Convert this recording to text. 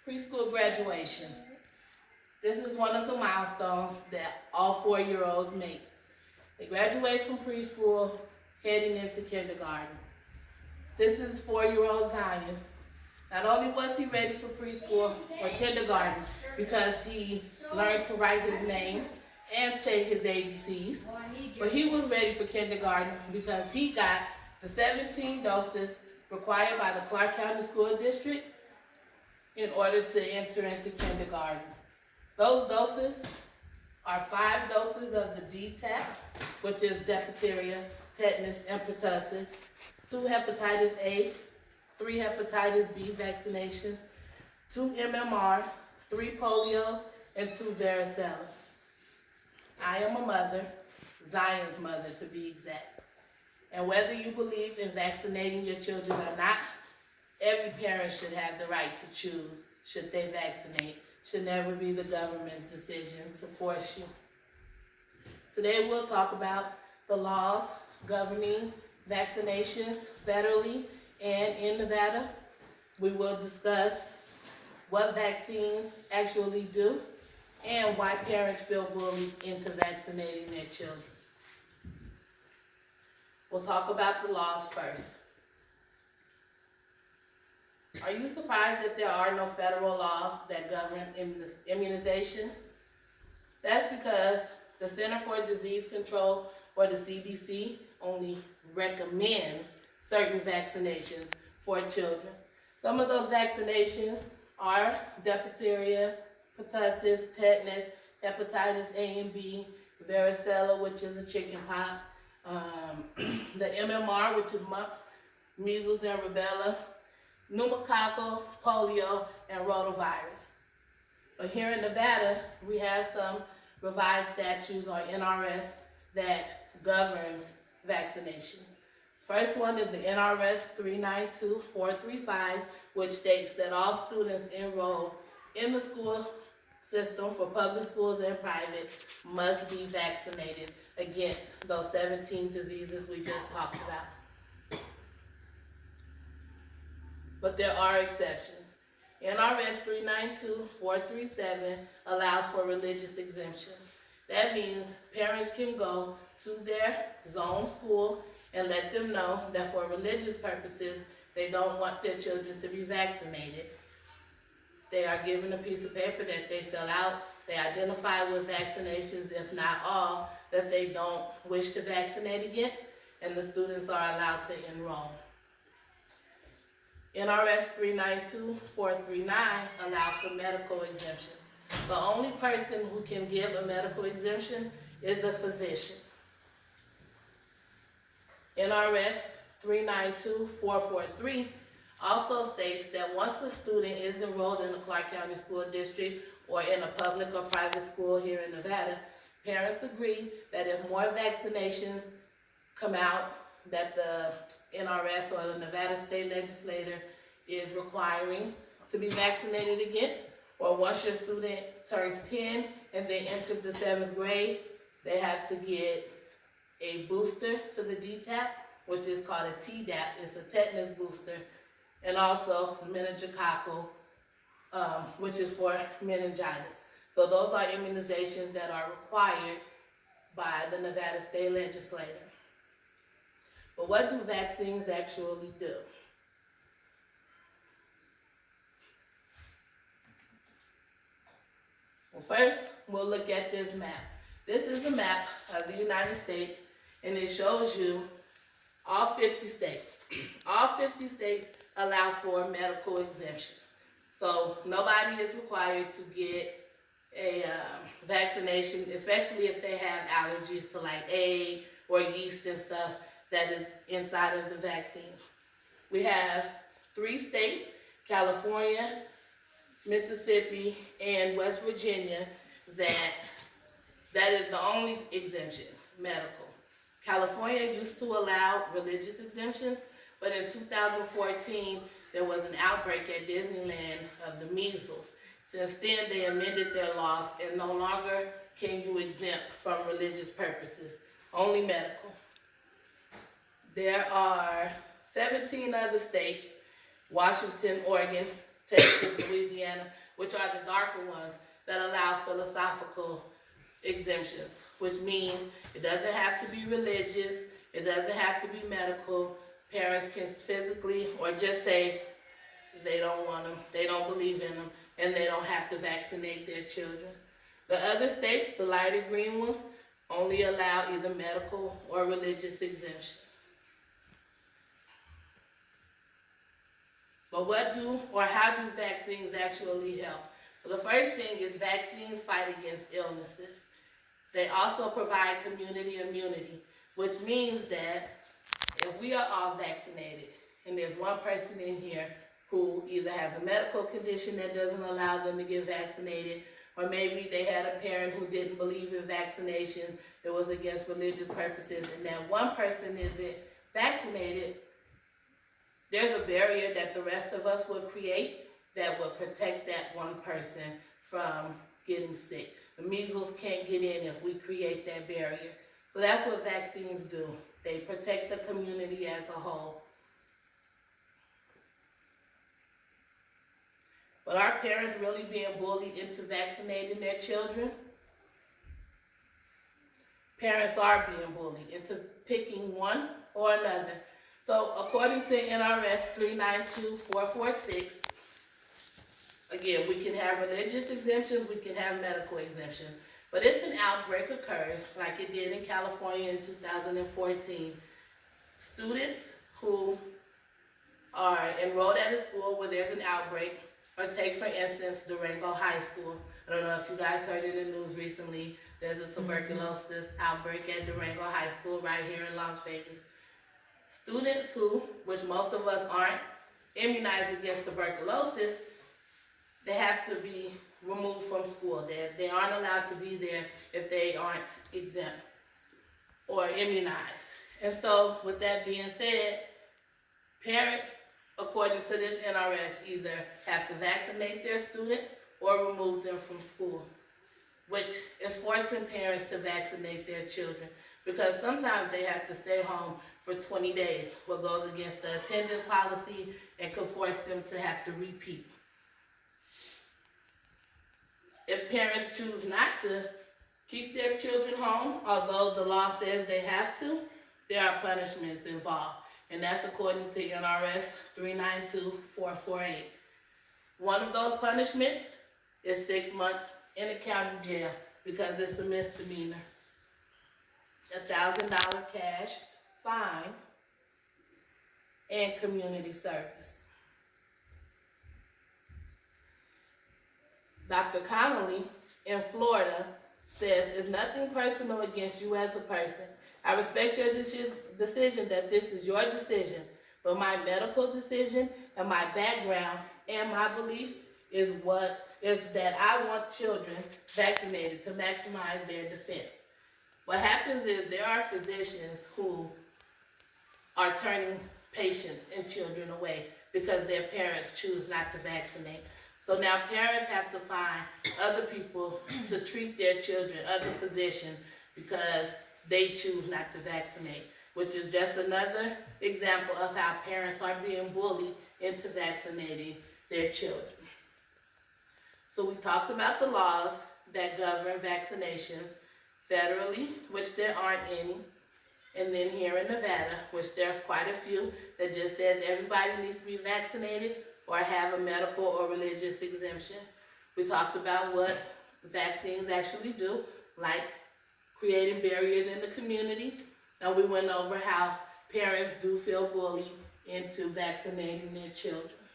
Preschool graduation. This is one of the milestones that all 4-year-olds make. They graduate from preschool, heading into kindergarten. This is 4-year-old Zion. Not only was he ready for preschool or kindergarten because he learned to write his name and say his ABCs, but he was ready for kindergarten because he got the 17 doses required by the Clark County School District in order to enter into kindergarten. Those doses are 5 doses of the DTaP, which is diphtheria, tetanus, and pertussis, 2 hepatitis A, 3 hepatitis B vaccinations, 2 MMR, 3 polios, and 2 varicella. I am a mother, Zion's mother to be exact. And whether you believe in vaccinating your children or not, every parent should have the right to choose should they vaccinate. Should never be the government's decision to force you. Today we'll talk about the laws governing vaccinations federally and in Nevada. We will discuss what vaccines actually do and why parents feel bullied into vaccinating their children. We'll talk about the laws first. Are you surprised that there are no federal laws that govern immunizations? That's because the Center for Disease Control, or the CDC, only recommends certain vaccinations for children. Some of those vaccinations are diphtheria, pertussis, tetanus, hepatitis A and B, varicella, which is a chicken pox, the MMR, which is mumps, measles, and rubella, pneumococcal, polio, and rotavirus. But here in Nevada, we have some revised statutes or NRS that governs vaccinations. First one is the NRS 392435, which states that all students enrolled in the school system for public schools and private must be vaccinated against those 17 diseases we just talked about. But there are exceptions. NRS 392437 allows for religious exemptions. That means parents can go to their zone school and let them know that for religious purposes, they don't want their children to be vaccinated. They are given a piece of paper that they fill out. They identify with vaccinations, if not all, that they don't wish to vaccinate against, and the students are allowed to enroll. NRS 392439 allows for medical exemptions. The only person who can give a medical exemption is a physician. NRS 392443 also states that once a student is enrolled in the Clark County School District or in a public or private school here in Nevada, parents agree that if more vaccinations come out that the NRS or the Nevada State Legislature is requiring to be vaccinated against, or once your student turns 10 and they enter the 7th grade, they have to get a booster to the DTaP, which is called a Tdap. It's a tetanus booster, and also meningococcal, which is for meningitis. So those are immunizations that are required by the Nevada State Legislature. But what do vaccines actually do? Well, first, we'll look at this map. This is a map of the United States, and it shows you all 50 states. All 50 states allow for medical exemptions. So nobody is required to get a vaccination, especially if they have allergies to like egg or yeast and stuff that is inside of the vaccine. We have 3 states, California, Mississippi, and West Virginia, that is the only exemption, medical. California used to allow religious exemptions, but in 2014, there was an outbreak at Disneyland of the measles. Since then, they amended their laws, and no longer can you exempt from religious purposes, only medical. There are 17 other states, Washington, Oregon, Texas, Louisiana, which are the darker ones, that allow philosophical exemptions, which means it doesn't have to be religious, it doesn't have to be medical. Parents can physically or just say they don't want them, they don't believe in them, and they don't have to vaccinate their children. The other states, the lighter green ones, only allow either medical or religious exemptions. But what do or how do vaccines actually help? Well, the first thing is vaccines fight against illnesses. They also provide community immunity, which means that if we are all vaccinated and there's one person in here who either has a medical condition that doesn't allow them to get vaccinated, or maybe they had a parent who didn't believe in vaccination, it was against religious purposes, and that one person isn't vaccinated, there's a barrier that the rest of us will create that will protect that one person from getting sick. The measles can't get in if we create that barrier. So that's what vaccines do. They protect the community as a whole. But are parents really being bullied into vaccinating their children? Parents are being bullied into picking one or another. So according to NRS 392446, again, we can have religious exemptions, we can have medical exemptions. But if an outbreak occurs, like it did in California in 2014, students who are enrolled at a school where there's an outbreak, or take, for instance, Durango High School. I don't know if you guys heard in the news recently, there's a tuberculosis outbreak at Durango High School right here in Las Vegas. Students who, which most of us aren't, immunized against tuberculosis, they have to be removed from school. They aren't allowed to be there if they aren't exempt or immunized. And so, with that being said, parents, according to this NRS, either have to vaccinate their students or remove them from school, which is forcing parents to vaccinate their children, because sometimes they have to stay home for 20 days, what goes against the attendance policy and could force them to have to repeat. If parents choose not to keep their children home, although the law says they have to, there are punishments involved. And that's according to NRS 392448. One of those punishments is 6 months in a county jail because it's a misdemeanor. $1,000 cash fine and community service. Dr. Connolly in Florida says, "It's nothing personal against you as a person. I respect your decision that this is your decision, but my medical decision and my background and my belief is that I want children vaccinated to maximize their defense." What happens is there are physicians who are turning patients and children away because their parents choose not to vaccinate. So now parents have to find other people to treat their children, other physicians, because they choose not to vaccinate, which is just another example of how parents are being bullied into vaccinating their children. So we talked about the laws that govern vaccinations federally, which there aren't any, and then here in Nevada, which there's quite a few, that just says everybody needs to be vaccinated or have a medical or religious exemption. We talked about what vaccines actually do, like creating barriers in the community, and we went over how parents do feel bullied into vaccinating their children.